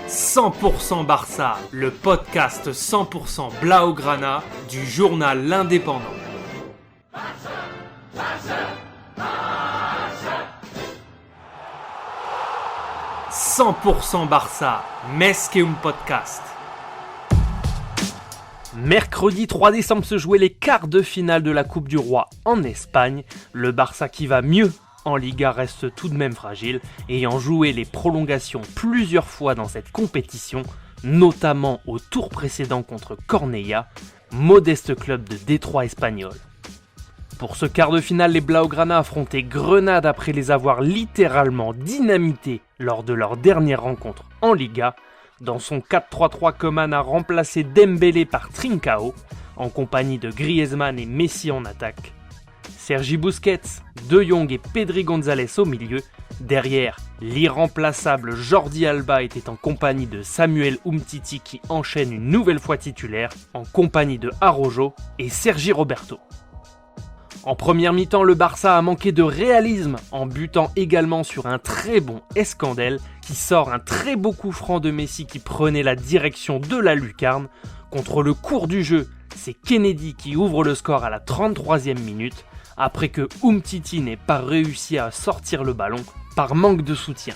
100% Barça, le podcast 100% Blaugrana du journal L'Indépendant. 100% Barça, Més que un podcast. Mercredi 3 décembre se jouaient les quarts de finale de la Coupe du Roi en Espagne. Le Barça qui va mieux en Liga reste tout de même fragile, ayant joué les prolongations plusieurs fois dans cette compétition, notamment au tour précédent contre Cornellà, modeste club de Détroit espagnol. Pour ce quart de finale, les Blaugrana affrontaient Grenade après les avoir littéralement dynamités lors de leur dernière rencontre en Liga. Dans son 4-3-3, Koeman a remplacé Dembélé par Trincao, en compagnie de Griezmann et Messi en attaque. Sergi Busquets, De Jong et Pedri González au milieu. Derrière, l'irremplaçable Jordi Alba était en compagnie de Samuel Umtiti qui enchaîne une nouvelle fois titulaire, en compagnie de Araujo et Sergi Roberto. En première mi-temps, le Barça a manqué de réalisme en butant également sur un très bon Escandel qui sort un très beau coup franc de Messi qui prenait la direction de la lucarne. Contre le cours du jeu, c'est Kennedy qui ouvre le score à la 33e minute après que Umtiti n'ait pas réussi à sortir le ballon par manque de soutien.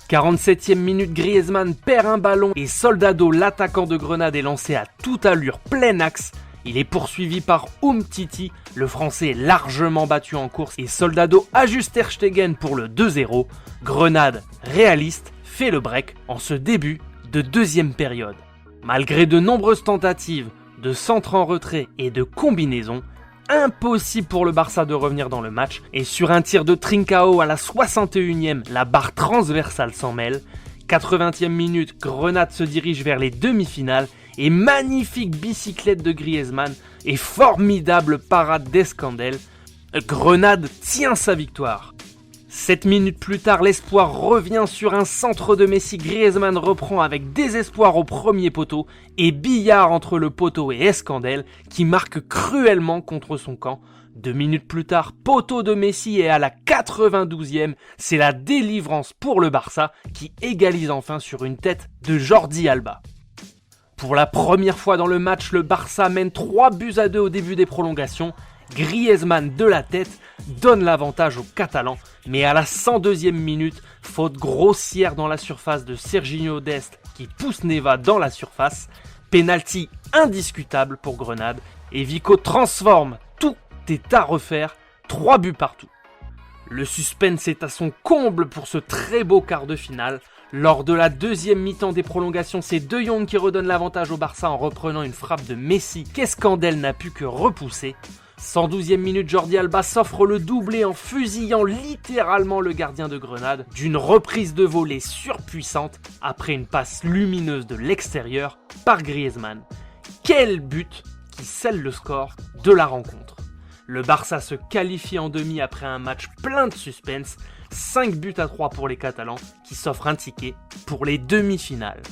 47e minute, Griezmann perd un ballon et Soldado, l'attaquant de Grenade, est lancé à toute allure plein axe. Il est poursuivi par Umtiti, le Français est largement battu en course et Soldado ajuste Ter Stegen pour le 2-0. Grenade, réaliste, fait le break en ce début de deuxième période. Malgré de nombreuses tentatives de centre en retrait et de combinaisons, impossible pour le Barça de revenir dans le match et sur un tir de Trincao à la 61e, la barre transversale s'en mêle. 80e minute, Grenade se dirige vers les demi-finales et magnifique bicyclette de Griezmann et formidable parade d'Escandel. Grenade tient sa victoire. 7 minutes plus tard, l'espoir revient sur un centre de Messi. Griezmann reprend avec désespoir au premier poteau et billard entre le poteau et Escandel qui marque cruellement contre son camp. 2 minutes plus tard, poteau de Messi et à la 92e, c'est la délivrance pour le Barça qui égalise enfin sur une tête de Jordi Alba. Pour la première fois dans le match, le Barça mène 3-2 au début des prolongations. Griezmann de la tête donne l'avantage aux Catalans, mais à la 102e minute, faute grossière dans la surface de Serginho Dest qui pousse Neva dans la surface. Penalty indiscutable pour Grenade et Vico transforme. Tout est à refaire, 3 buts partout. Le suspense est à son comble pour ce très beau quart de finale. Lors de la deuxième mi-temps des prolongations, c'est De Jong qui redonne l'avantage au Barça en reprenant une frappe de Messi qu'Escandel n'a pu que repousser. 112e minute, Jordi Alba s'offre le doublé en fusillant littéralement le gardien de Grenade d'une reprise de volée surpuissante après une passe lumineuse de l'extérieur par Griezmann. Quel but qui scelle le score de la rencontre. Le Barça se qualifie en demi après un match plein de suspense. 5-3 pour les Catalans qui s'offrent un ticket pour les demi-finales.